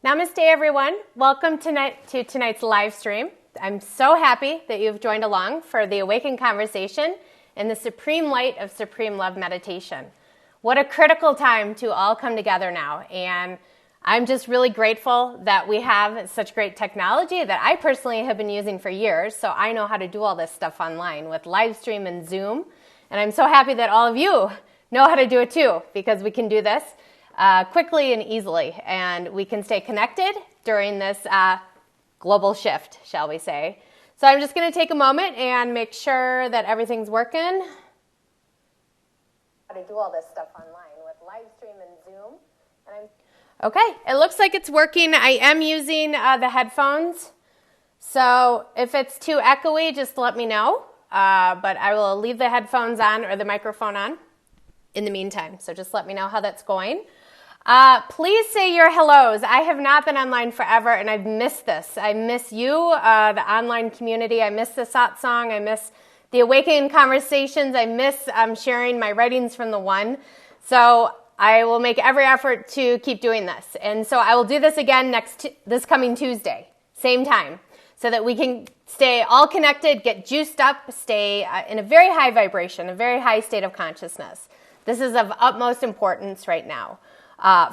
Namaste, everyone. Welcome to tonight's live stream. I'm so happy that you've joined along for the AWAKEN conversation in the Supreme Light of Supreme Love meditation. What a critical time to all come together now. And I'm just really grateful that we have such great technology that I personally have been using for years. So I know how to do all this stuff online with live stream and Zoom. And I'm so happy that all of you know how to do it too, because we can do this quickly and easily, and we can stay connected during this global shift, shall we say. So I'm just going to take a moment and make sure that everything's working. How to do all this stuff online with live stream and Zoom. Okay, it looks like it's working. I am using the headphones, so if it's too echoey, just let me know. But I will leave the headphones on or the microphone on in the meantime, so just let me know how that's going. Please say your hellos. I have not been online forever, and I've missed this. I miss you, the online community. I miss the satsang. I miss the AWAKEN conversations. I miss sharing my writings from the One. So I will make every effort to keep doing this. And so I will do this again this coming Tuesday, same time, so that we can stay all connected, get juiced up, stay in a very high vibration, a very high state of consciousness. This is of utmost importance right now.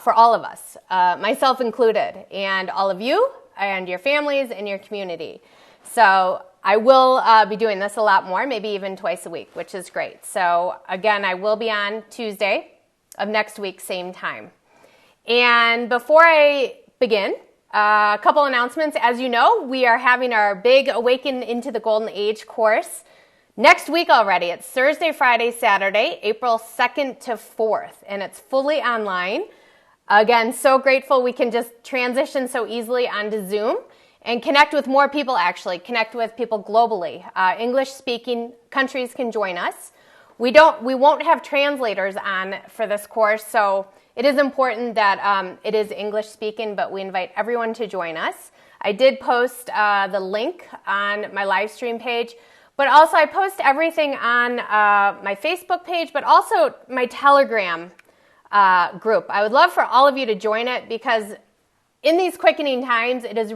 For all of us, myself included, and all of you, and your families, and your community. So I will be doing this a lot more, maybe even twice a week, which is great. So again, I will be on Tuesday of next week, same time. And before I begin, a couple announcements. As you know, we are having our big Awaken into the Golden Age course next week already. It's Thursday, Friday, Saturday, April 2nd to 4th, and it's fully online. Again, so grateful we can just transition so easily onto Zoom and connect with more people, actually, connect with people globally. English-speaking countries can join us. We won't have translators on for this course, so it is important that it is English-speaking, but we invite everyone to join us. I did post the link on my live stream page, but also I post everything on my Facebook page, but also my Telegram group. I would love for all of you to join it, because in these quickening times, it's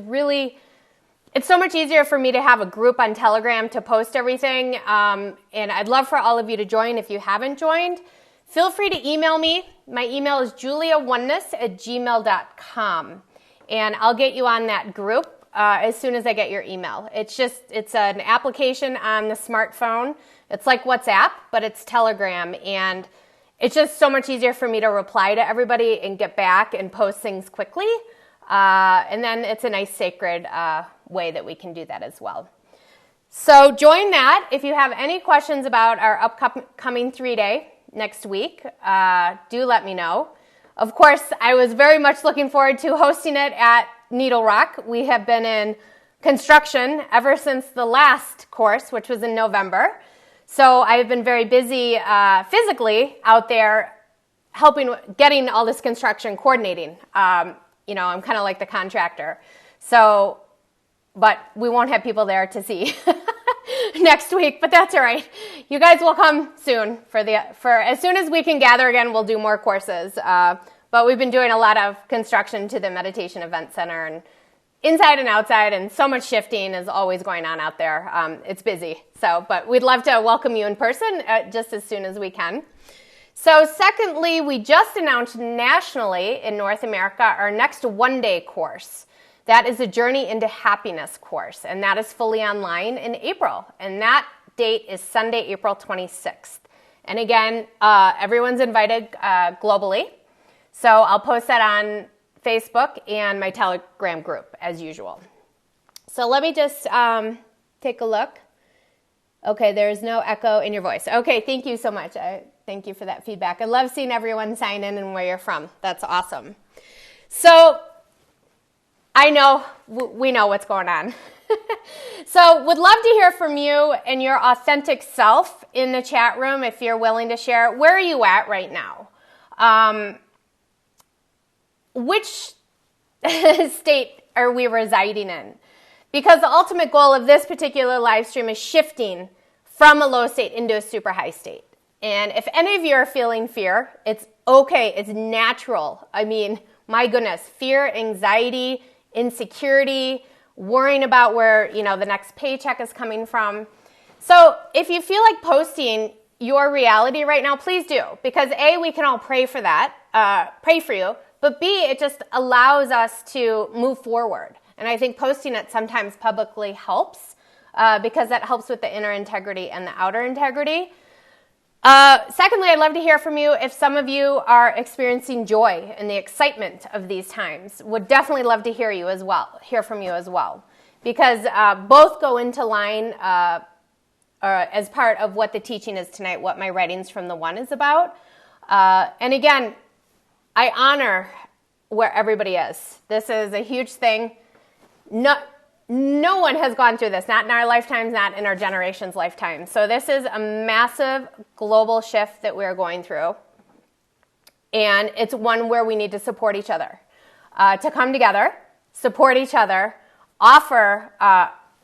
so much easier for me to have a group on Telegram to post everything. And I'd love for all of you to join. If you haven't joined, feel free to email me. My email is juliaoneness@gmail.com. And I'll get you on that group as soon as I get your email. It's an application on the smartphone. It's like WhatsApp, but it's Telegram. And it's just so much easier for me to reply to everybody and get back and post things quickly. And then it's a nice sacred way that we can do that as well. So join that. If you have any questions about our upcoming 3-day next week, do let me know. Of course, I was very much looking forward to hosting it at Needle Rock. We have been in construction ever since the last course, which was in November. So I've been very busy physically out there getting all this construction, coordinating. I'm kind of like the contractor. So, but we won't have people there to see next week, but that's all right. You guys will come soon for as soon as we can gather again, we'll do more courses. But we've been doing a lot of construction to the Meditation Event Center, and inside and outside, and so much shifting is always going on out there. It's busy. But we'd love to welcome you in person just as soon as we can. So secondly, we just announced nationally in North America our next one-day course. That is a Journey into Happiness course, and that is fully online in April. And that date is Sunday, April 26th. And again, everyone's invited globally. So I'll post that on Facebook and my Telegram group as usual. So let me just take a look. Okay, there's no echo in your voice. Okay, thank you so much. Thank you for that feedback. I love seeing everyone sign in and where you're from. That's awesome. So I know, we know what's going on. So would love to hear from you and your authentic self in the chat room if you're willing to share. Where are you at right now? Which state are we residing in? Because the ultimate goal of this particular live stream is shifting from a low state into a super high state. And if any of you are feeling fear, it's okay. It's natural. I mean, my goodness, fear, anxiety, insecurity, worrying about where, the next paycheck is coming from. So if you feel like posting your reality right now, please do. Because A, we can all pray for that, pray for you. But B, it just allows us to move forward. And I think posting it sometimes publicly helps because that helps with the inner integrity and the outer integrity. Secondly, I'd love to hear from you if some of you are experiencing joy and the excitement of these times. Would definitely love to hear from you as well. Because both go into line as part of what the teaching is tonight, what my writings from the One is about. And again, I honor where everybody is. This is a huge thing. No one has gone through this, not in our lifetimes, not in our generation's lifetime. So this is a massive global shift that we're going through. And it's one where we need to support each other, to come together, support each other, offer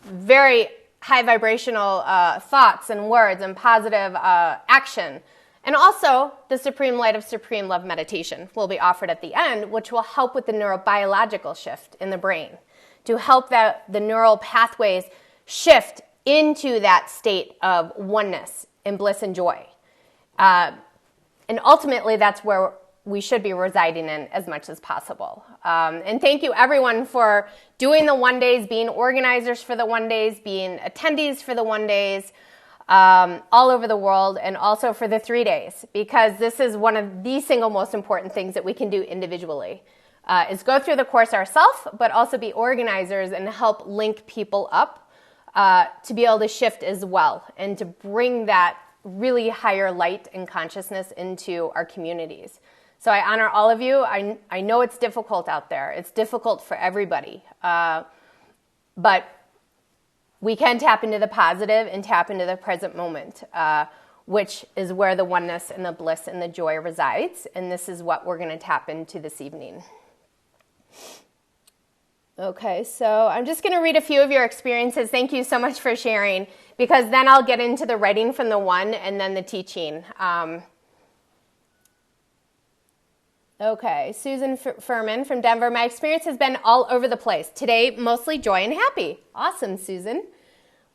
very high vibrational thoughts and words and positive action. And also, the Supreme Light of Supreme Love meditation will be offered at the end, which will help with the neurobiological shift in the brain, to help the neural pathways shift into that state of oneness and bliss and joy. And ultimately, that's where we should be residing in as much as possible. And thank you, everyone, for doing the one days, being organizers for the one days, being attendees for the one days, all over the world, and also for the 3 days, because this is one of the single most important things that we can do individually. Is go through the course ourselves, but also be organizers and help link people up to be able to shift as well and to bring that really higher light and consciousness into our communities. So I honor all of you. I know it's difficult out there. It's difficult for everybody. But we can tap into the positive and tap into the present moment, which is where the oneness and the bliss and the joy resides. And this is what we're going to tap into this evening. Okay, so I'm just going to read a few of your experiences. Thank you so much for sharing, because then I'll get into the writing from the One and then the teaching. Okay, Susan Furman from Denver. My experience has been all over the place. Today, mostly joy and happy. Awesome, Susan.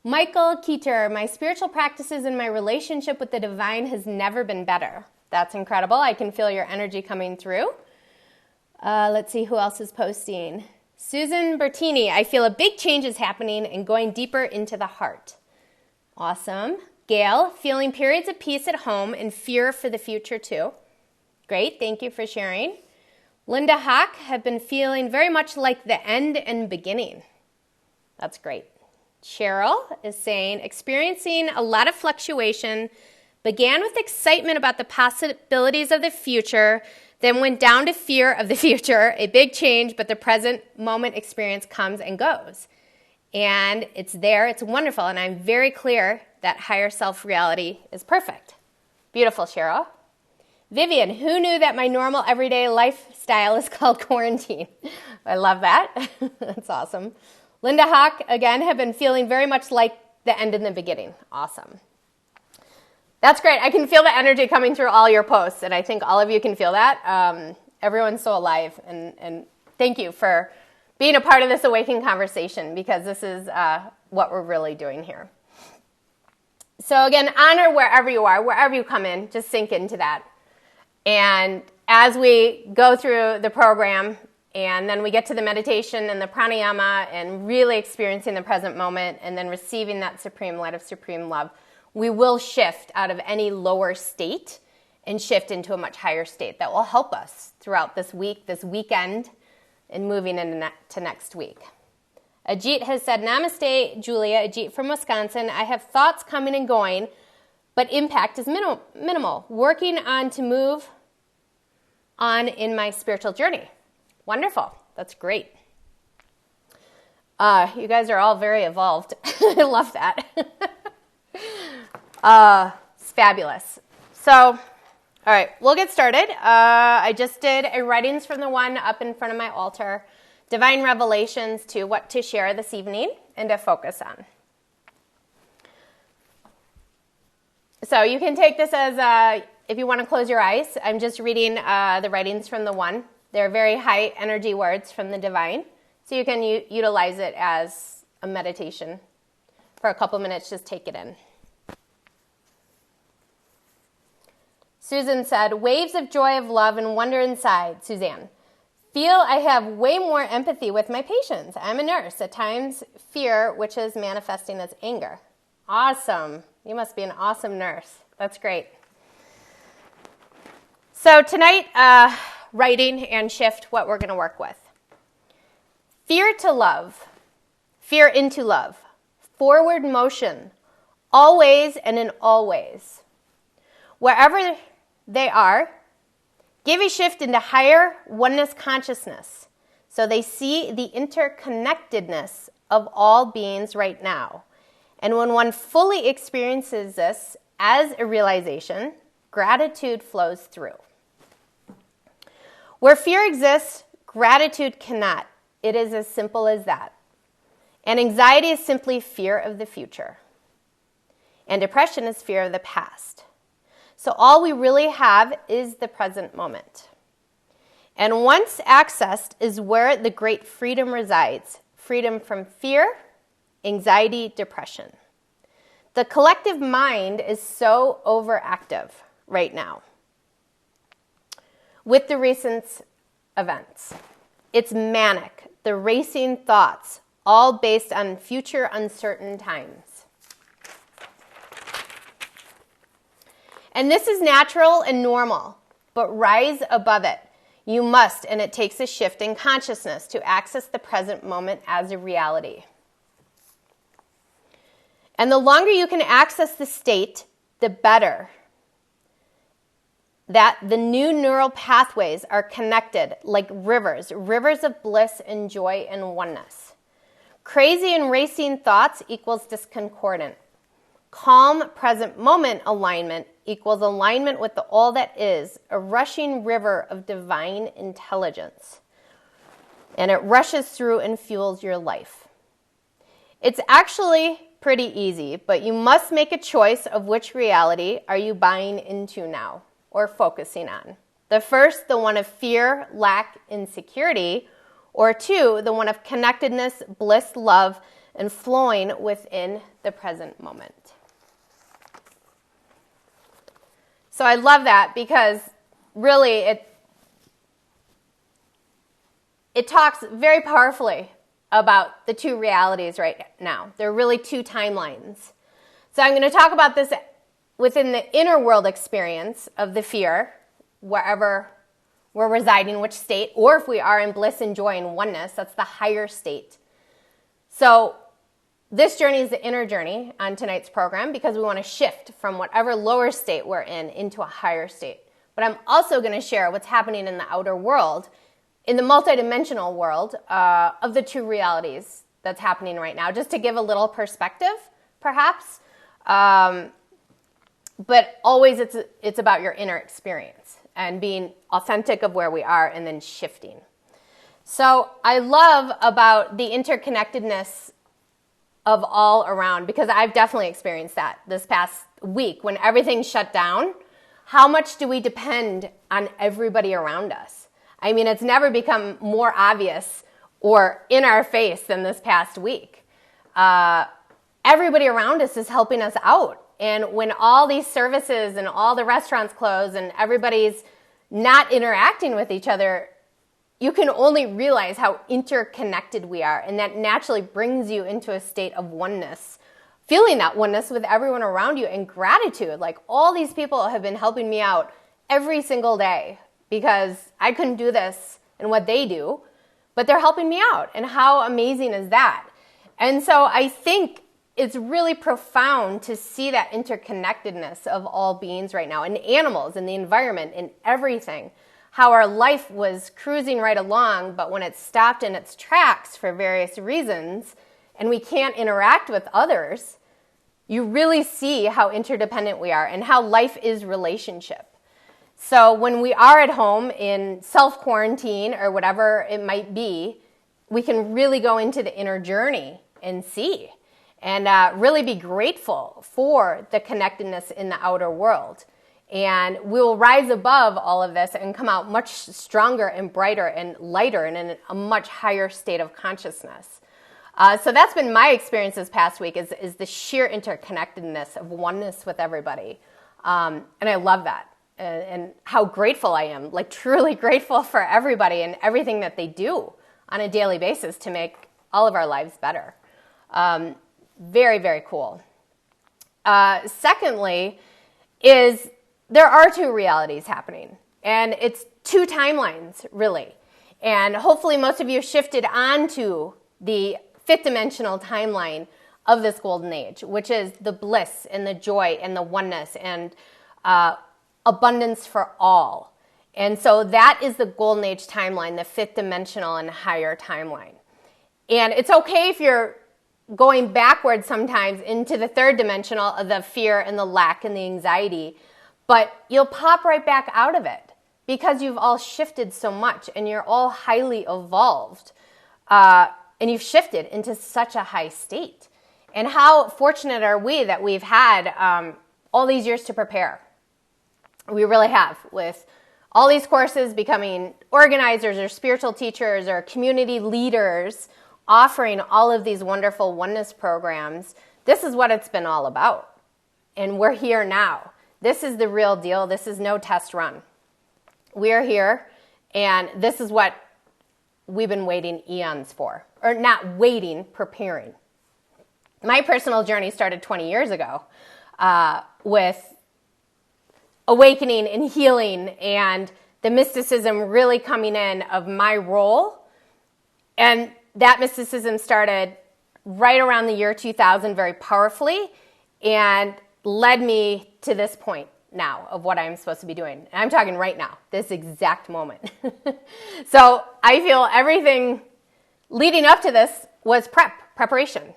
Michael Keeter, my spiritual practices and my relationship with the divine has never been better. That's incredible. I can feel your energy coming through. Let's see who else is posting. Susan Bertini, I feel a big change is happening and going deeper into the heart. Awesome. Gail, feeling periods of peace at home and fear for the future too. Great, thank you for sharing. Linda Hawk, have been feeling very much like the end and beginning. That's great. Cheryl is saying, experiencing a lot of fluctuation, began with excitement about the possibilities of the future, then went down to fear of the future, a big change, but the present moment experience comes and goes. And it's there, it's wonderful, and I'm very clear that higher self reality is perfect. Beautiful, Cheryl. Vivian, who knew that my normal everyday lifestyle is called quarantine? I love that. That's awesome. Linda Hawk, again, have been feeling very much like the end and the beginning. Awesome. That's great. I can feel the energy coming through all your posts, and I think all of you can feel that. Everyone's so alive, and thank you for being a part of this AWAKEN conversation, because this is what we're really doing here. So again, honor wherever you are, wherever you come in, just sink into that. And as we go through the program, and then we get to the meditation and the pranayama and really experiencing the present moment and then receiving that supreme light of supreme love, we will shift out of any lower state and shift into a much higher state that will help us throughout this week, this weekend, and moving into next week. Ajit has said, Namaste, Julia. Ajit from Wisconsin. I have thoughts coming and going, but impact is minimal. Working on to move on in my spiritual journey. Wonderful. That's great. You guys are all very evolved. I love that. It's fabulous. So, all right, we'll get started. I just did a writings from the one up in front of my altar, divine revelations to what to share this evening and to focus on. So you can take this as, if you want to close your eyes, I'm just reading the writings from the one. They're very high energy words from the divine. So you can utilize it as a meditation. For a couple minutes, just take it in. Susan said, waves of joy, of love, and wonder inside. Suzanne, feel I have way more empathy with my patients. I'm a nurse. At times, fear, which is manifesting as anger. Awesome. You must be an awesome nurse. That's great. So tonight, writing and shift what we're going to work with. Fear to love. Fear into love. Forward motion. Always and in all ways. Wherever they are, give a shift into higher oneness consciousness so they see the interconnectedness of all beings right now. And when one fully experiences this as a realization, gratitude flows through. Where fear exists, gratitude cannot. It is as simple as that. And anxiety is simply fear of the future. And depression is fear of the past. So all we really have is the present moment. And once accessed is where the great freedom resides. Freedom from fear, anxiety, depression. The collective mind is so overactive right now with the recent events. It's manic, the racing thoughts, all based on future uncertain times. And this is natural and normal, but rise above it. You must, and it takes a shift in consciousness to access the present moment as a reality. And the longer you can access the state, the better. That the new neural pathways are connected like rivers of bliss and joy and oneness. Crazy and racing thoughts equals discordant. Calm, present moment alignment equals alignment with the all that is, a rushing river of divine intelligence. And it rushes through and fuels your life. It's actually pretty easy, but you must make a choice of which reality are you buying into now or focusing on. The first, the one of fear, lack, insecurity, or two, the one of connectedness, bliss, love, and flowing within the present moment. So I love that because really it talks very powerfully about the two realities right now. There are really two timelines. So I'm going to talk about this within the inner world experience of the fear, wherever we're residing, which state, or if we are in bliss and joy and oneness, that's the higher state. So this journey is the inner journey on tonight's program because we want to shift from whatever lower state we're in into a higher state. But I'm also going to share what's happening in the outer world, in the multidimensional world of the two realities that's happening right now, just to give a little perspective, perhaps. But always it's about your inner experience and being authentic of where we are and then shifting. So I love about the interconnectedness of all around, because I've definitely experienced that this past week when everything shut down. How much do we depend on everybody around us? I mean, it's never become more obvious or in our face than this past week. Everybody around us is helping us out. And when all these services and all the restaurants close and everybody's not interacting with each other, you can only realize how interconnected we are. And that naturally brings you into a state of oneness, feeling that oneness with everyone around you, and gratitude. Like, all these people have been helping me out every single day because I couldn't do this and what they do, but they're helping me out. And how amazing is that? And so I think it's really profound to see that interconnectedness of all beings right now, and animals and the environment and everything. How our life was cruising right along, but when it stopped in its tracks for various reasons, and we can't interact with others, you really see how interdependent we are and how life is relationship. So when we are at home in self-quarantine or whatever it might be, we can really go into the inner journey and see, and really be grateful for the connectedness in the outer world. And we will rise above all of this and come out much stronger and brighter and lighter and in a much higher state of consciousness. So that's been my experience this past week, is the sheer interconnectedness of oneness with everybody. And I love that. And how grateful I am, like truly grateful for everybody and everything that they do on a daily basis to make all of our lives better. Very, very cool. Secondly, is there are two realities happening, and it's two timelines, really. And hopefully most of you shifted onto the fifth dimensional timeline of this golden age, which is the bliss and the joy and the oneness and abundance for all. And so that is the golden age timeline, the fifth dimensional and higher timeline. And it's okay if you're going backwards sometimes into the third dimensional of the fear and the lack and the anxiety, but you'll pop right back out of it because you've all shifted so much and you're all highly evolved, and you've shifted into such a high state. And how fortunate are we that we've had all these years to prepare. We really have, with all these courses, becoming organizers or spiritual teachers or community leaders, offering all of these wonderful oneness programs. This is what it's been all about. And we're here now. This is the real deal. This is no test run. We're here, and this is what we've been waiting eons for. Or not waiting, preparing. My personal journey started 20 years ago with awakening and healing and the mysticism really coming in of my role. And that mysticism started right around the year 2000 very powerfully and led me to this point now of what I'm supposed to be doing. And I'm talking right now, this exact moment. So I feel everything leading up to this was preparation.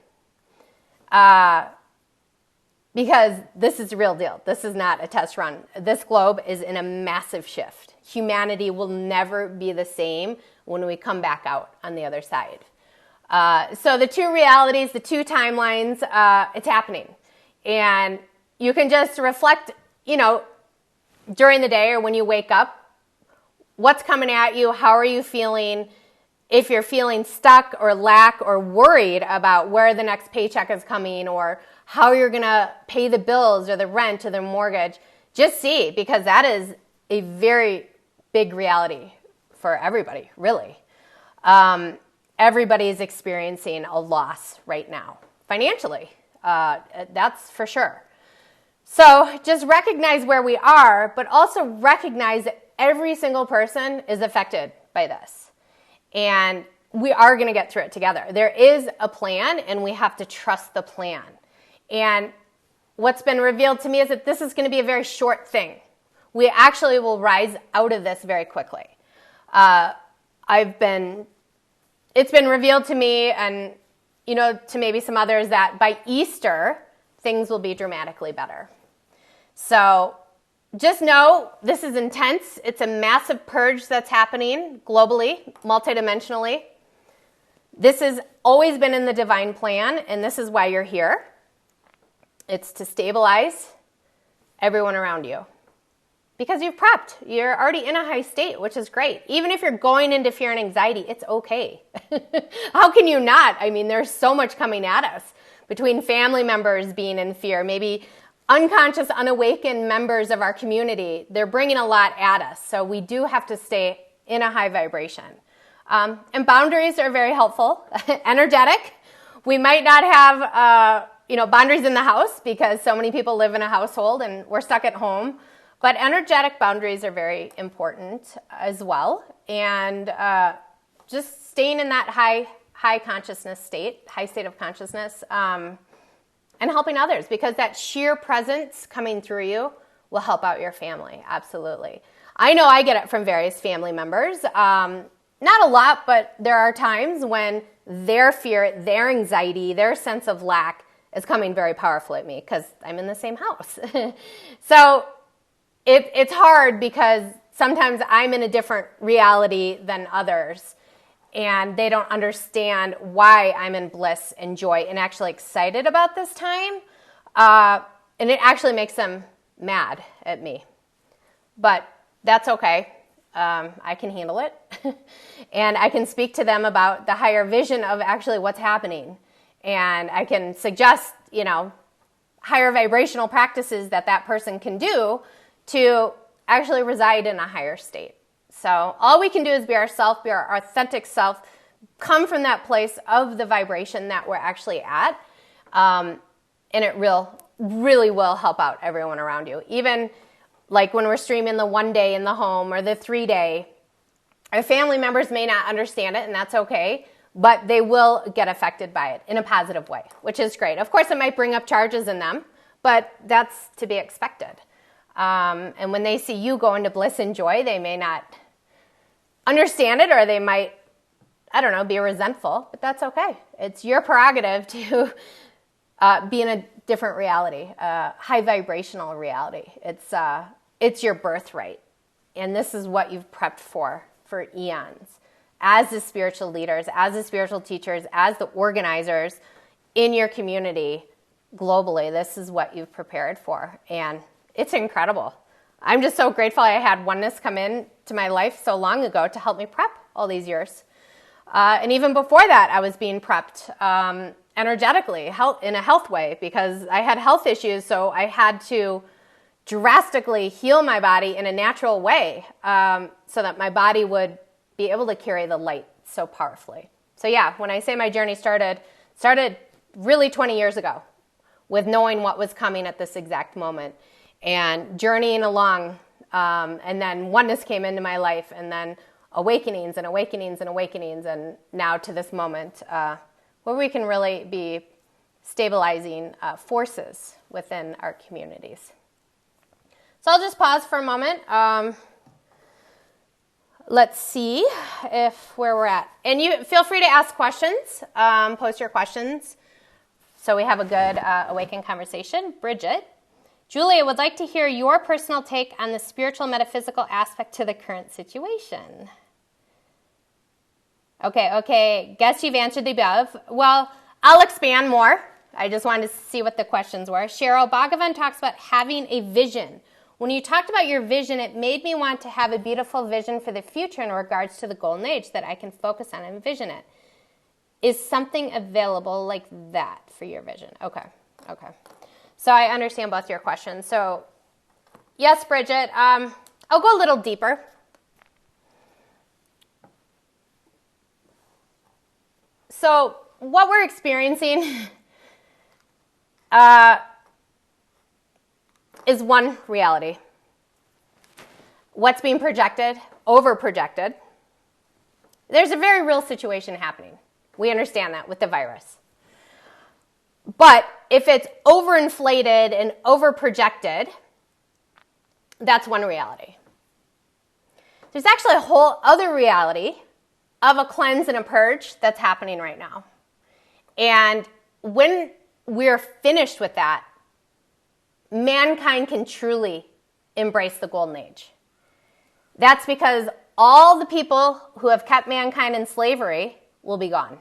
Because this is the real deal. This is not a test run. This globe is in a massive shift. Humanity will never be the same when we come back out on the other side. So the two realities, the two timelines, it's happening. And you can just reflect, during the day or when you wake up, what's coming at you, how are you feeling? If you're feeling stuck or lack or worried about where the next paycheck is coming or how you're going to pay the bills or the rent or the mortgage, just see, because that is a very big reality for everybody, really. Everybody is experiencing a loss right now, financially. That's for sure. So just recognize where we are, but also recognize that every single person is affected by this. And we are going to get through it together. There is a plan, and we have to trust the plan. And what's been revealed to me is that this is going to be a very short thing. We actually will rise out of this very quickly. It's been revealed to me and, to maybe some others that by Easter, things will be dramatically better. So just know this is intense. It's a massive purge that's happening globally, multidimensionally. This has always been in the divine plan, and this is why you're here. It's to stabilize everyone around you. because you've prepped. You're already in a high state, which is great. Even if you're going into fear and anxiety, it's okay. How can you not? I mean, there's so much coming at us between family members being in fear, maybe unconscious, unawakened members of our community. They're bringing a lot at us. So we do have to stay in a high vibration. And boundaries are very helpful. Energetic. We might not have, boundaries in the house because so many people live in a household and we're stuck at home. But energetic boundaries are very important as well. And just staying in that high consciousness state, high state of consciousness, and helping others, because that sheer presence coming through you will help out your family. Absolutely. I know I get it from various family members. Not a lot, but there are times when their fear, their anxiety, their sense of lack is coming very powerful at me because I'm in the same house. So it's hard because sometimes I'm in a different reality than others, and they don't understand why I'm in bliss and joy and actually excited about this time. And it actually makes them mad at me. But that's okay. I can handle it. And I can speak to them about the higher vision of actually what's happening. And I can suggest, higher vibrational practices that person can do to actually reside in a higher state. So all we can do is be ourselves, be our authentic self, come from that place of the vibration that we're actually at. And it really will help out everyone around you. Even like when we're streaming the 1 day in the home or the 3 day, our family members may not understand it, and that's okay, but they will get affected by it in a positive way, which is great. Of course, it might bring up charges in them, but that's to be expected. And when they see you go into bliss and joy, they may not understand it, or they might, be resentful, but that's okay. It's your prerogative to be in a different reality, high vibrational reality. It's your birthright. And this is what you've prepped for eons. As the spiritual leaders, as the spiritual teachers, as the organizers in your community globally, this is what you've prepared for. And it's incredible. I'm just so grateful I had oneness come in to my life so long ago to help me prep all these years. And even before that, I was being prepped energetically, in a health way, because I had health issues, so I had to drastically heal my body in a natural way so that my body would be able to carry the light so powerfully. So yeah, when I say my journey started really 20 years ago with knowing what was coming at this exact moment and journeying along, and then oneness came into my life, and then awakenings and awakenings and awakenings, and now to this moment where we can really be stabilizing forces within our communities. So I'll just pause for a moment. Let's see where we're at. And you feel free to ask questions, post your questions, so we have a good awakened conversation. Bridget. Julia would like to hear your personal take on the spiritual metaphysical aspect to the current situation. Okay. Guess you've answered the above. Well, I'll expand more. I just wanted to see what the questions were. Cheryl, Bhagavan talks about having a vision. When you talked about your vision, it made me want to have a beautiful vision for the future in regards to the golden age that I can focus on and envision it. Is something available like that for your vision? Okay. So I understand both your questions. So yes, Bridget, I'll go a little deeper. So what we're experiencing is one reality. What's being projected, over-projected. There's a very real situation happening. We understand that with the virus. But if it's overinflated and over-projected, that's one reality. There's actually a whole other reality of a cleanse and a purge that's happening right now. And when we're finished with that, mankind can truly embrace the golden age. That's because all the people who have kept mankind in slavery will be gone.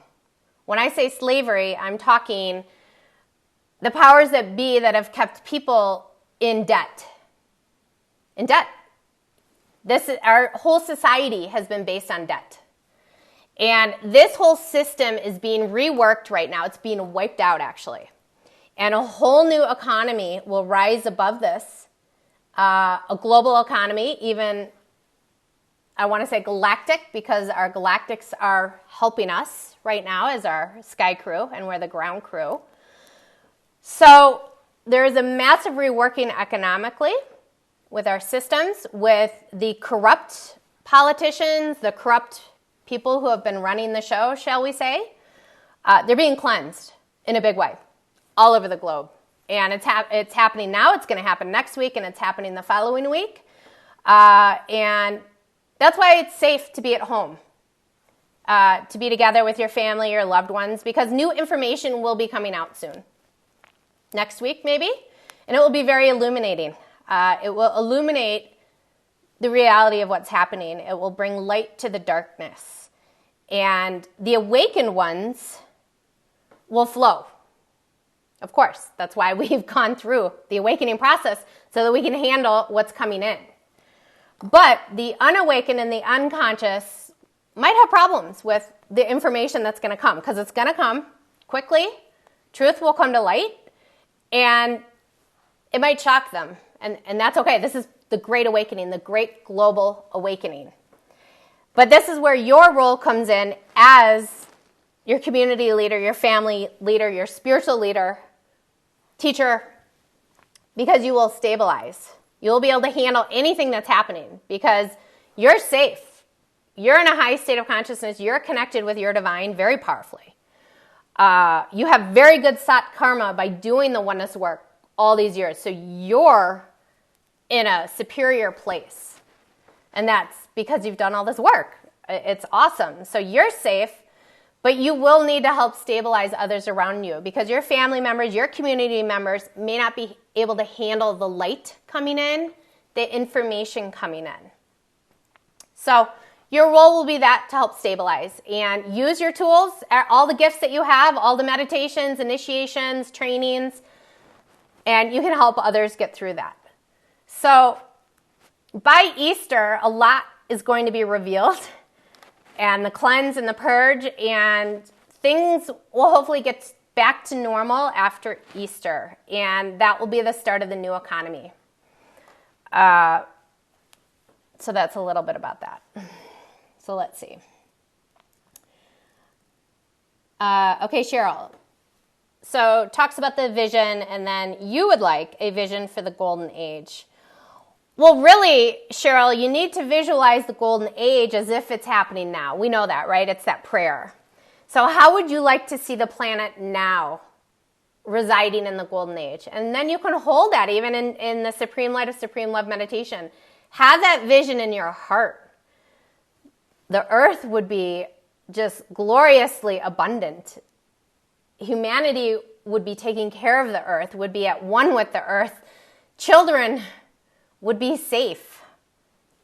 When I say slavery, I'm talking the powers that be that have kept people in debt. Our whole society has been based on debt. And this whole system is being reworked right now. It's being wiped out, actually. And a whole new economy will rise above this. A global economy, even, I want to say galactic, because our galactics are helping us right now as our sky crew, and we're the ground crew. So there is a massive reworking economically with our systems, with the corrupt politicians, the corrupt people who have been running the show, shall we say. They're being cleansed in a big way all over the globe. And it's happening now. It's going to happen next week, and it's happening the following week. And that's why it's safe to be at home, to be together with your family, your loved ones, because new information will be coming out soon. Next week, maybe. And it will be very illuminating. It will illuminate the reality of what's happening. It will bring light to the darkness. And the awakened ones will flow. Of course, that's why we've gone through the awakening process, so that we can handle what's coming in. But the unawakened and the unconscious might have problems with the information that's going to come, because it's going to come quickly. Truth will come to light, and it might shock them. And that's okay. This is the great awakening, the great global awakening. But this is where your role comes in as your community leader, your family leader, your spiritual leader, teacher, because you will stabilize. You'll be able to handle anything that's happening because you're safe. You're in a high state of consciousness. You're connected with your divine very powerfully. You have very good sat karma by doing the oneness work all these years. So you're in a superior place. And that's because you've done all this work. It's awesome. So you're safe, but you will need to help stabilize others around you because your family members, your community members may not be able to handle the light coming in, the information coming in. So your role will be that to help stabilize and use your tools, all the gifts that you have, all the meditations, initiations, trainings, and you can help others get through that. So by Easter, a lot is going to be revealed, and the cleanse and the purge, and things will hopefully get back to normal after Easter, and that will be the start of the new economy. So that's a little bit about that. So let's see. Okay, Cheryl. So talks about the vision, and then you would like a vision for the golden age. Well, really, Cheryl, you need to visualize the golden age as if it's happening now. We know that, right? It's that prayer. So how would you like to see the planet now residing in the golden age? And then you can hold that even in the Supreme Light of Supreme Love meditation. Have that vision in your heart. The earth would be just gloriously abundant. Humanity would be taking care of the earth, would be at one with the earth. Children would be safe.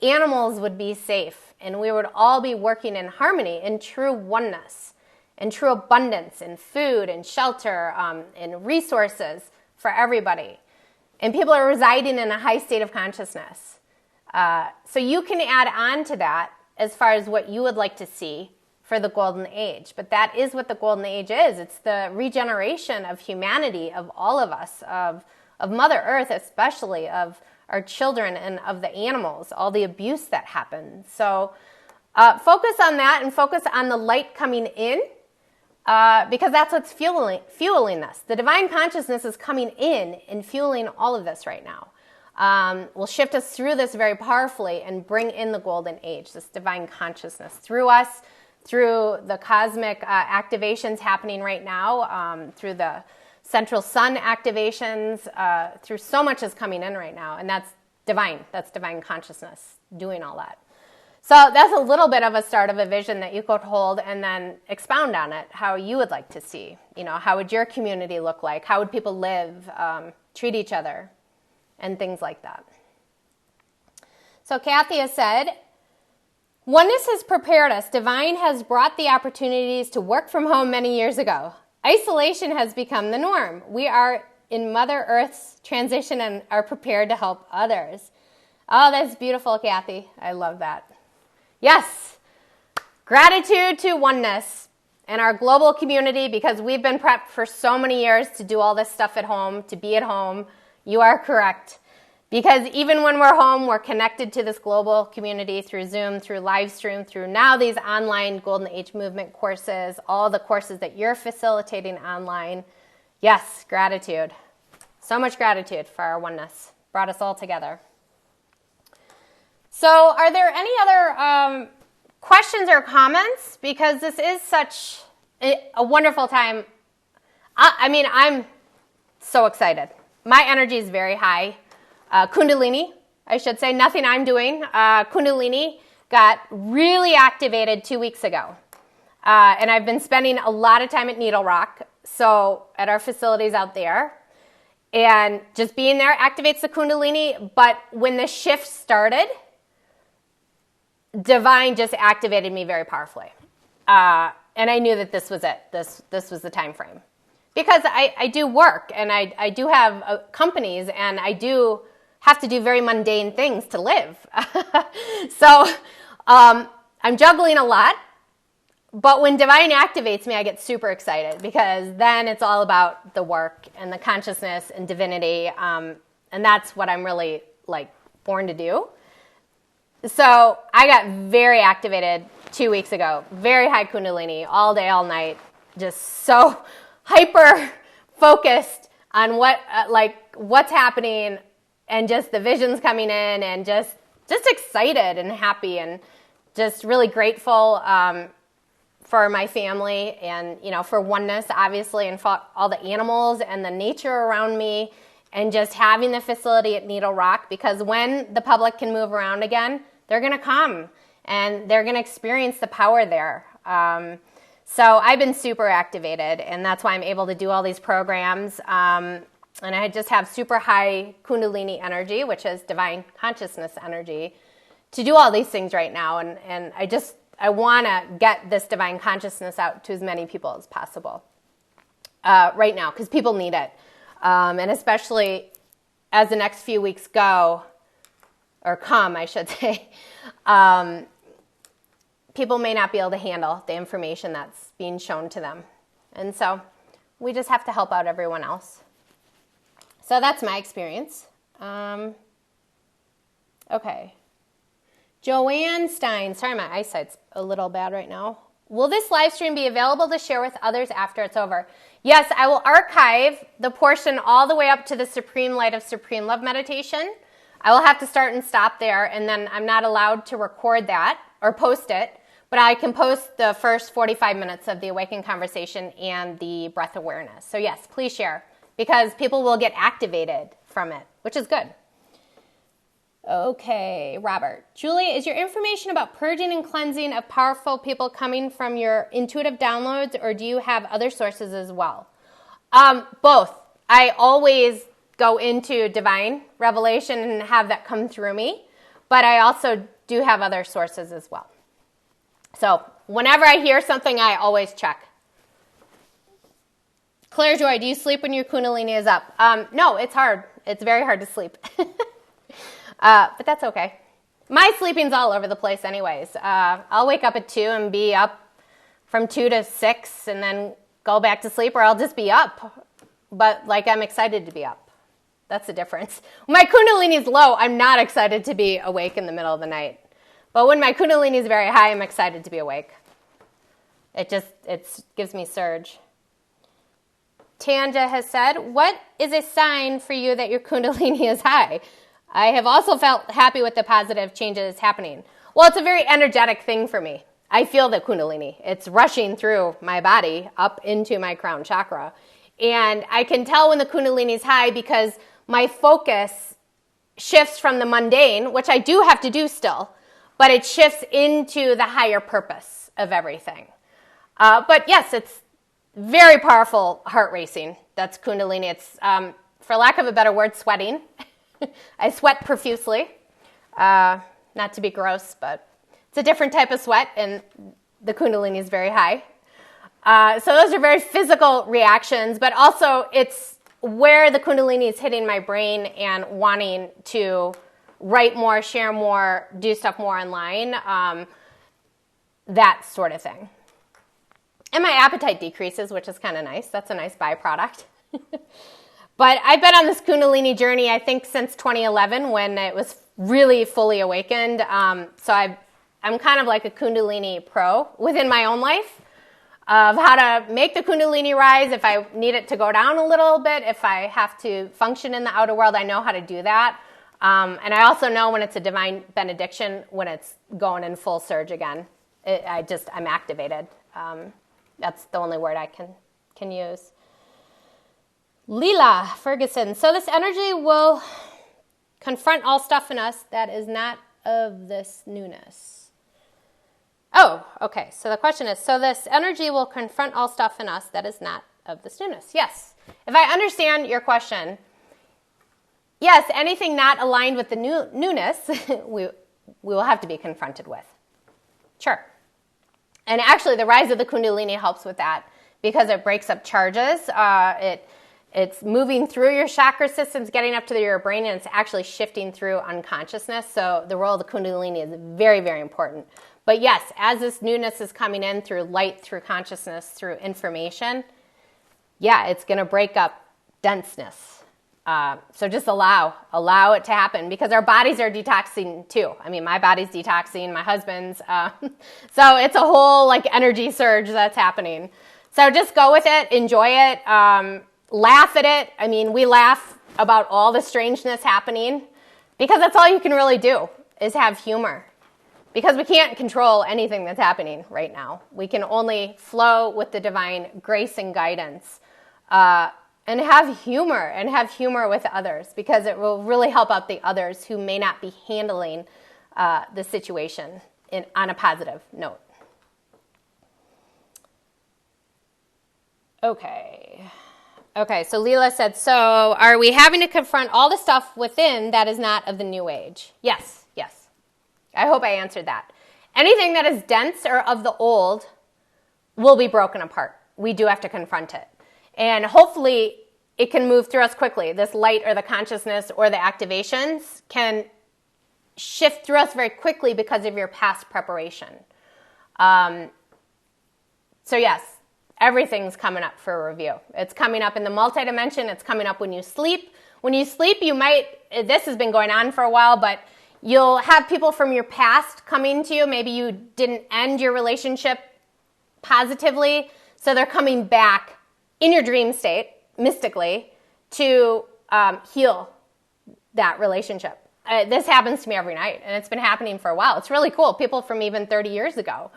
Animals would be safe. And we would all be working in harmony, in true oneness, in true abundance, in food, in shelter, in resources for everybody. And people are residing in a high state of consciousness. So you can add on to that as far as what you would like to see for the golden age. But that is what the golden age is. It's the regeneration of humanity, of all of us, of Mother Earth especially, of our children and of the animals, all the abuse that happens. So focus on that and focus on the light coming in because that's what's fueling us. The divine consciousness is coming in and fueling all of this right now. Will shift us through this very powerfully and bring in the golden age, this divine consciousness through us, through the cosmic activations happening right now, through the central sun activations, through so much is coming in right now. And that's divine. That's divine consciousness doing all that. So that's a little bit of a start of a vision that you could hold and then expound on it, how you would like to see. You know, how would your community look like? How would people live, treat each other, and things like that. So Kathy has said, oneness has prepared us. Divine has brought the opportunities to work from home many years ago. Isolation has become the norm. We are in Mother Earth's transition and are prepared to help others. Oh, that's beautiful, Kathy. I love that. Yes. Gratitude to oneness and our global community, because we've been prepped for so many years to do all this stuff at home, to be at home. You are correct. Because even when we're home, we're connected to this global community through Zoom, through live stream, through now these online Golden Age Movement courses, all the courses that you're facilitating online. Yes, gratitude. So much gratitude for our oneness. Brought us all together. So are there any other questions or comments? Because this is such a wonderful time. I'm so excited. My energy is very high. Kundalini, I should say, nothing I'm doing. Kundalini got really activated 2 weeks ago. And I've been spending a lot of time at Needle Rock, so at our facilities out there. And just being there activates the Kundalini. But when the shift started, Divine just activated me very powerfully. And I knew that this was it. This was the time frame. Because I do work, and I do have companies, and I do have to do very mundane things to live. So I'm juggling a lot. But when Divine activates me, I get super excited, because then it's all about the work and the consciousness and divinity. And that's what I'm really born to do. So I got very activated 2 weeks ago. Very high Kundalini, all day, all night. Just so hyper focused on what's happening, and just the visions coming in, and just excited and happy, and just really grateful for my family, and for oneness, obviously, and for all the animals and the nature around me, and just having the facility at Needle Rock, because when the public can move around again, they're going to come and they're going to experience the power there. So I've been super activated, and that's why I'm able to do all these programs. And I just have super high Kundalini energy, which is divine consciousness energy, to do all these things right now. And I want to get this divine consciousness out to as many people as possible right now, because people need it. And especially as the next few weeks go, or come, I should say, people may not be able to handle the information that's being shown to them. And so we just have to help out everyone else. So that's my experience. Okay. Joanne Stein. Sorry, my eyesight's a little bad right now. Will this live stream be available to share with others after it's over? Yes, I will archive the portion all the way up to the Supreme Light of Supreme Love meditation. I will have to start and stop there, and then I'm not allowed to record that or post it, but I can post the first 45 minutes of the Awaken conversation and the breath awareness. So yes, please share, because people will get activated from it, which is good. Okay, Robert. Julie, is your information about purging and cleansing of powerful people coming from your intuitive downloads, or do you have other sources as well? Both. I always go into divine revelation and have that come through me, but I also do have other sources as well. So whenever I hear something, I always check. Claire Joy, do you sleep when your Kundalini is up? No, it's hard. It's very hard to sleep. But that's okay. My sleeping's all over the place anyways. I'll wake up at 2 and be up from 2 to 6 and then go back to sleep, or I'll just be up. But I'm excited to be up. That's the difference. When my Kundalini is low, I'm not excited to be awake in the middle of the night. But when my Kundalini is very high, I'm excited to be awake. It gives me surge. Tanja has said, what is a sign for you that your Kundalini is high? I have also felt happy with the positive changes happening. Well, it's a very energetic thing for me. I feel the Kundalini. It's rushing through my body up into my crown chakra. And I can tell when the Kundalini is high because my focus shifts from the mundane, which I do have to do still, but it shifts into the higher purpose of everything. But yes, it's very powerful heart racing. That's Kundalini. It's, for lack of a better word, sweating. I sweat profusely. Not to be gross, but it's a different type of sweat, and the Kundalini is very high. So those are very physical reactions, but also it's where the Kundalini is hitting my brain and wanting to write more, share more, do stuff more online, that sort of thing. And my appetite decreases, which is kind of nice. That's a nice byproduct. But I've been on this Kundalini journey, I think, since 2011 when it was really fully awakened. So I'm kind of like a Kundalini pro within my own life of how to make the Kundalini rise. If I need it to go down a little bit, if I have to function in the outer world, I know how to do that. And I also know when it's a divine benediction, when it's going in full surge again. I'm activated. That's the only word I can use. Leela Ferguson. So this energy will confront all stuff in us that is not of this newness. Oh, okay. So the question is, so this energy will confront all stuff in us that is not of this newness. Yes. If I understand your question, yes, anything not aligned with the newness, we will have to be confronted with. Sure. And actually, the rise of the Kundalini helps with that because it breaks up charges. It's moving through your chakra systems, getting up to your brain, and it's actually shifting through unconsciousness. So the role of the Kundalini is very, very important. But yes, as this newness is coming in through light, through consciousness, through information, yeah, it's going to break up denseness. So just allow it to happen because our bodies are detoxing too. I mean, my body's detoxing, my husband's. So it's a whole like energy surge that's happening. So just go with it, enjoy it, laugh at it. I mean, we laugh about all the strangeness happening because that's all you can really do is have humor. Because we can't control anything that's happening right now. We can only flow with the divine grace and guidance and have humor with others because it will really help out the others who may not be handling the situation on a positive note. Okay, so Leela said, so are we having to confront all the stuff within that is not of the new age? Yes. I hope I answered that. Anything that is dense or of the old will be broken apart. We do have to confront it. And hopefully it can move through us quickly. This light or the consciousness or the activations can shift through us very quickly because of your past preparation. So yes, everything's coming up for a review. It's coming up in the multidimension. It's coming up when you sleep. When you sleep, you might, this has been going on for a while, but you'll have people from your past coming to you. Maybe you didn't end your relationship positively, so they're coming back in your dream state, mystically, to heal that relationship. This happens to me every night, and it's been happening for a while. It's really cool. People from even 30 years ago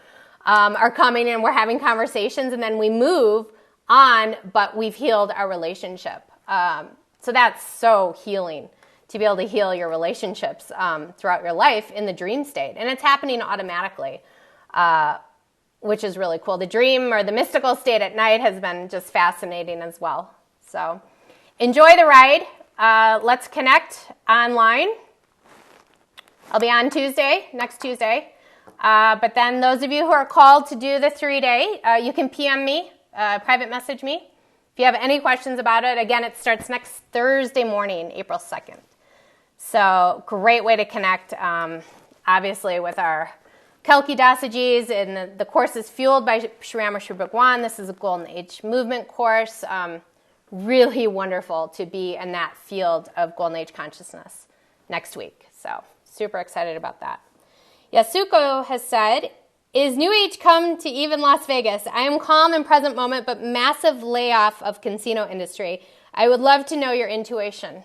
are coming and we're having conversations, and then we move on, but we've healed our relationship. So that's so healing. To be able to heal your relationships throughout your life in the dream state. And it's happening automatically, which is really cool. The dream or the mystical state at night has been just fascinating as well. So enjoy the ride. Let's connect online. I'll be on next Tuesday. But then those of you who are called to do the 3-day, you can PM me, private message me. If you have any questions about it, again, it starts next Thursday morning, April 2nd. So great way to connect, obviously, with our Kelki Dasaji's. And the course is fueled by Sri Rameshwar Bhagwan. This is a Golden Age movement course. Really wonderful to be in that field of Golden Age consciousness next week. So super excited about that. Yasuko has said, is New Age come to even Las Vegas? I am calm in present moment, but massive layoff of casino industry. I would love to know your intuition.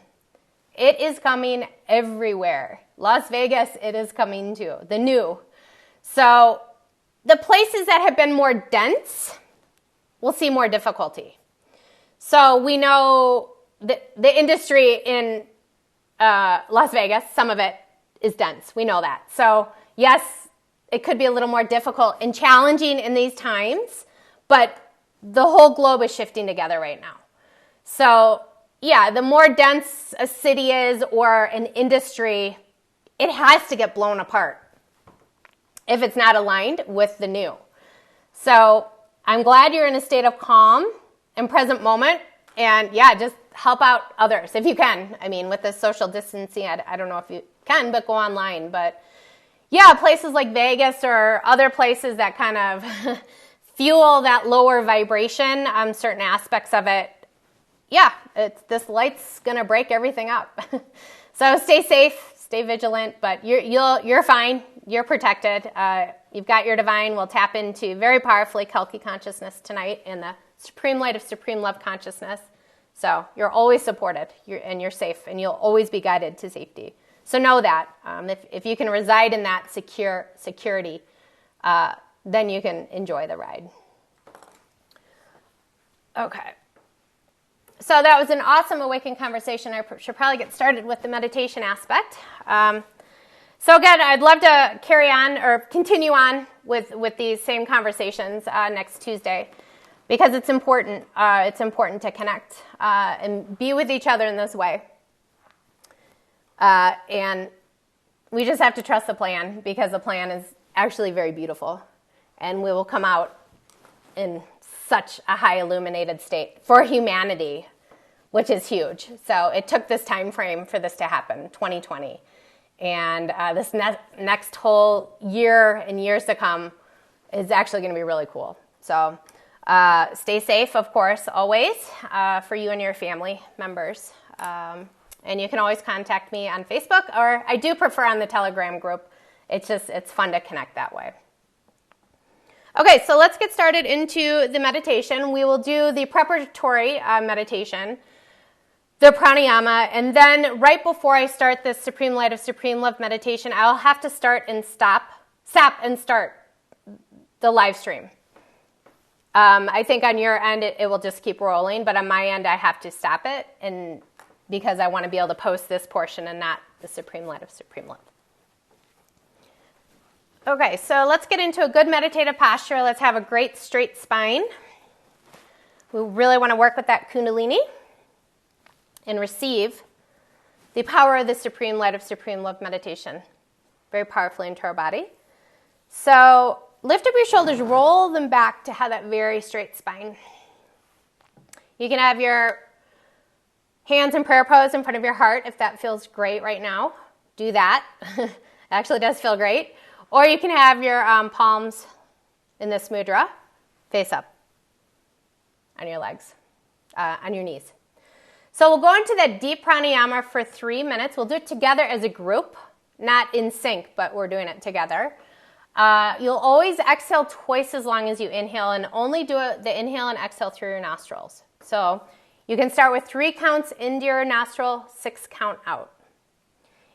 It is coming everywhere. Las Vegas, it is coming to the new. So the places that have been more dense will see more difficulty. So we know that the industry in Las Vegas, some of it is dense. We know that. So yes, it could be a little more difficult and challenging in these times, but the whole globe is shifting together right now. So yeah, the more dense a city is or an industry, it has to get blown apart if it's not aligned with the new. So I'm glad you're in a state of calm and present moment. And yeah, just help out others if you can. I mean, with this social distancing, I don't know if you can, but go online. But yeah, places like Vegas or other places that kind of fuel that lower vibration, certain aspects of it, yeah, this light's gonna break everything up. So stay safe, stay vigilant, but you're fine. You're protected. You've got your divine. We'll tap into very powerfully Kelki consciousness tonight in the supreme light of supreme love consciousness. So you're always supported, and you're safe, and you'll always be guided to safety. So know that if you can reside in that security, then you can enjoy the ride. Okay. So that was an awesome awakened conversation. I should probably get started with the meditation aspect. So again, I'd love to carry on or continue on with these same conversations next Tuesday, because it's important. It's important to connect and be with each other in this way. And we just have to trust the plan, because the plan is actually very beautiful. And we will come out in such a high illuminated state for humanity, which is huge. So it took this time frame for this to happen, 2020. And this next whole year and years to come is actually going to be really cool. So stay safe, of course, always, for you and your family members. And you can always contact me on Facebook, or I do prefer on the Telegram group. It's fun to connect that way. Okay, so let's get started into the meditation. We will do the preparatory meditation, the pranayama, and then right before I start this Supreme Light of Supreme Love meditation, I'll have to stop and start the live stream. I think on your end it will just keep rolling, but on my end I have to stop it, and because I want to be able to post this portion and not the Supreme Light of Supreme Love. Okay, so let's get into a good meditative posture. Let's have a great straight spine. We really want to work with that Kundalini and receive the power of the Supreme Light of Supreme Love meditation very powerfully into our body. So lift up your shoulders, roll them back to have that very straight spine. You can have your hands in prayer pose in front of your heart if that feels great right now. Do that. It actually does feel great. Or you can have your palms in this mudra, face up on your legs, on your knees. So we'll go into that deep pranayama for 3 minutes. We'll do it together as a group, not in sync, but we're doing it together. You'll always exhale twice as long as you inhale, and only do the inhale and exhale through your nostrils. So you can start with 3 counts into your nostril, 6 count out.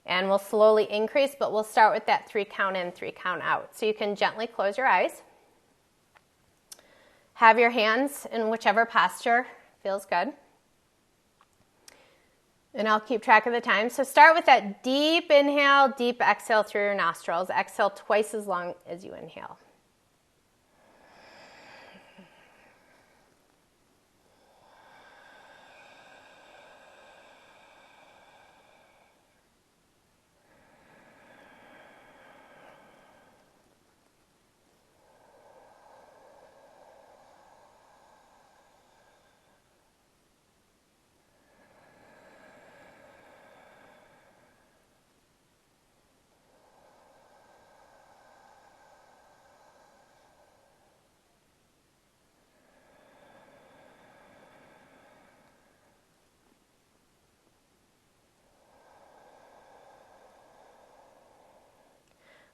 And we'll slowly increase, but we'll start with that 3 count in, 3 count out. So you can gently close your eyes. Have your hands in whichever posture feels good. And I'll keep track of the time. So start with that deep inhale, deep exhale through your nostrils. Exhale twice as long as you inhale.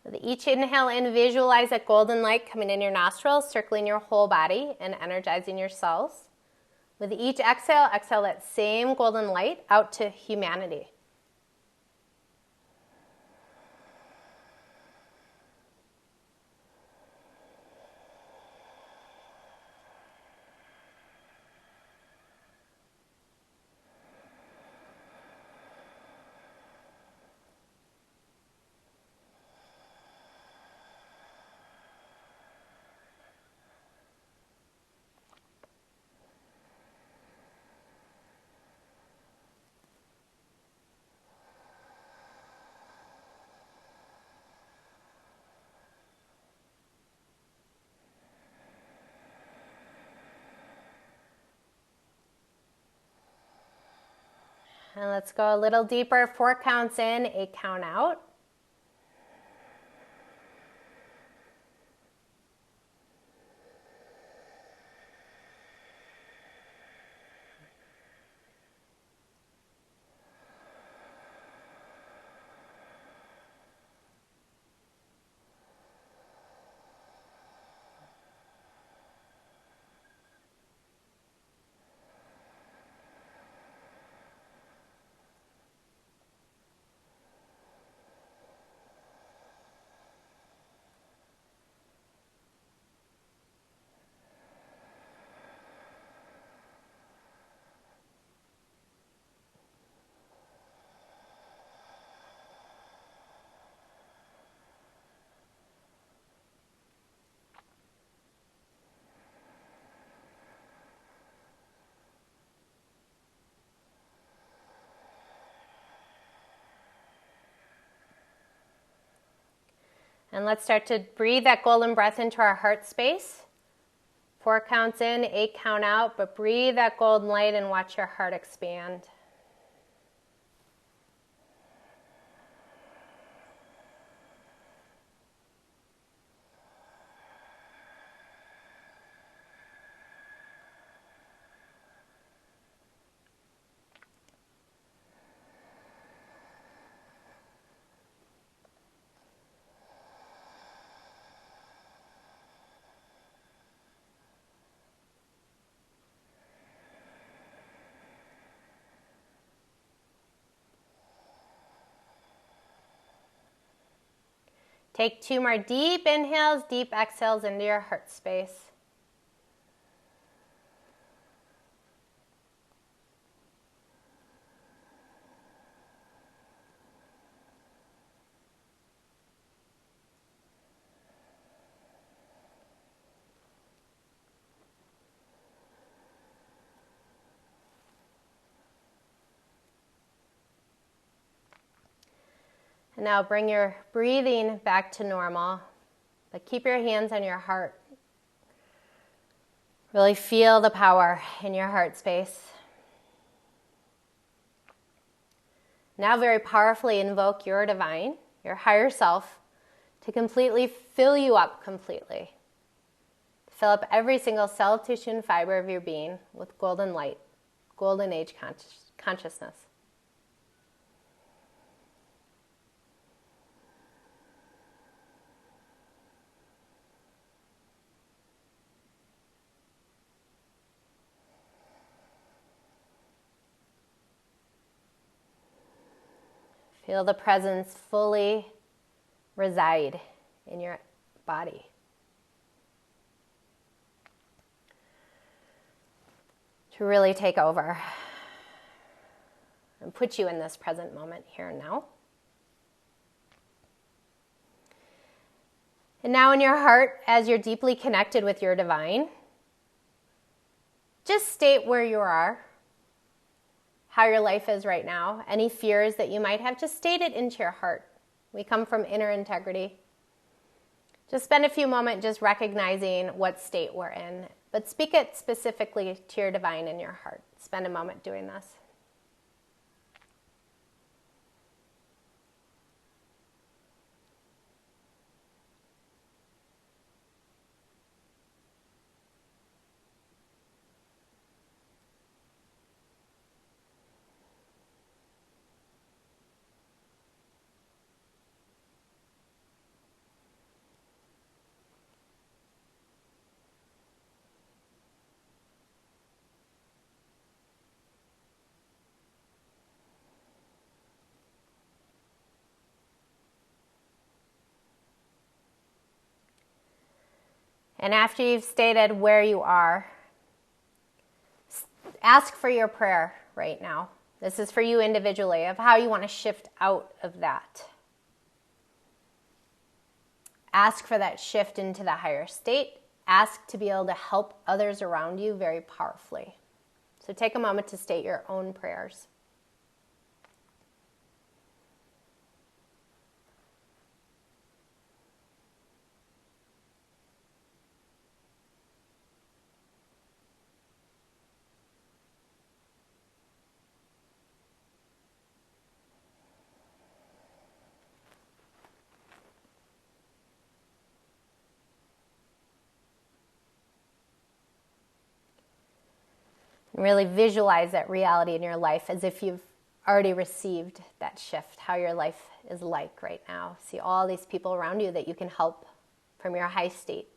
With each inhale in, visualize that golden light coming in your nostrils, circling your whole body and energizing your cells. With each exhale, exhale that same golden light out to humanity. And let's go a little deeper. 4 counts in, 8 count out. And let's start to breathe that golden breath into our heart space. 4 counts in, 8 count out, but breathe that golden light and watch your heart expand. Take 2 more deep inhales, deep exhales into your heart space. And now bring your breathing back to normal, but keep your hands on your heart. Really feel the power in your heart space. Now very powerfully invoke your divine, your higher self, to completely fill you up completely. Fill up every single cell, tissue, and fiber of your being with golden light, golden age consciousness. Feel the presence fully reside in your body. To really take over and put you in this present moment here and now. And now in your heart, as you're deeply connected with your divine, just state where you are, how your life is right now, any fears that you might have, just state it into your heart. We come from inner integrity. Just spend a few moments just recognizing what state we're in, but speak it specifically to your divine in your heart. Spend a moment doing this. And after you've stated where you are, ask for your prayer right now. This is for you individually, of how you want to shift out of that. Ask for that shift into the higher state. Ask to be able to help others around you very powerfully. So take a moment to state your own prayers. And really visualize that reality in your life as if you've already received that shift, how your life is like right now. See all these people around you that you can help from your high state.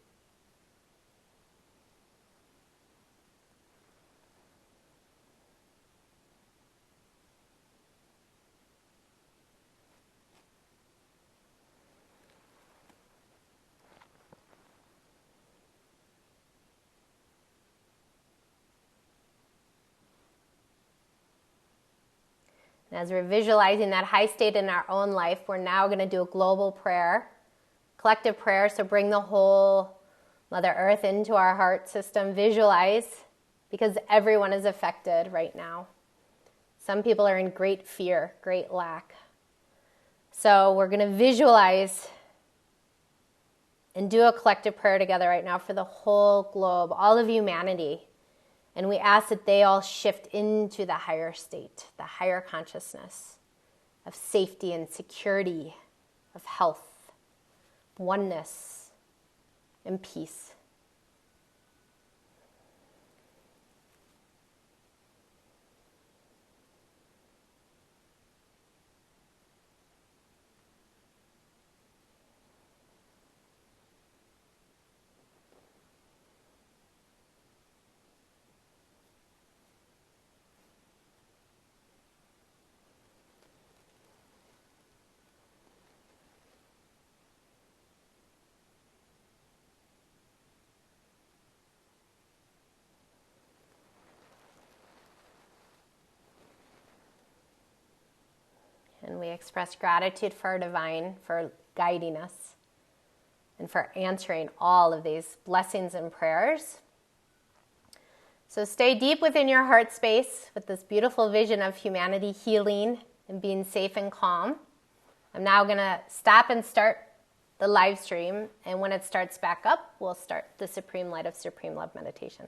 And as we're visualizing that high state in our own life, we're now going to do a global prayer, collective prayer. So bring the whole Mother Earth into our heart system. Visualize, because everyone is affected right now. Some people are in great fear, great lack. So we're going to visualize and do a collective prayer together right now for the whole globe, all of humanity. And we ask that they all shift into the higher state, the higher consciousness of safety and security, of health, oneness, and peace. And we express gratitude for our divine, for guiding us, and for answering all of these blessings and prayers. So stay deep within your heart space with this beautiful vision of humanity healing and being safe and calm. I'm now going to stop and start the live stream. And when it starts back up, we'll start the Supreme Light of Supreme Love meditation.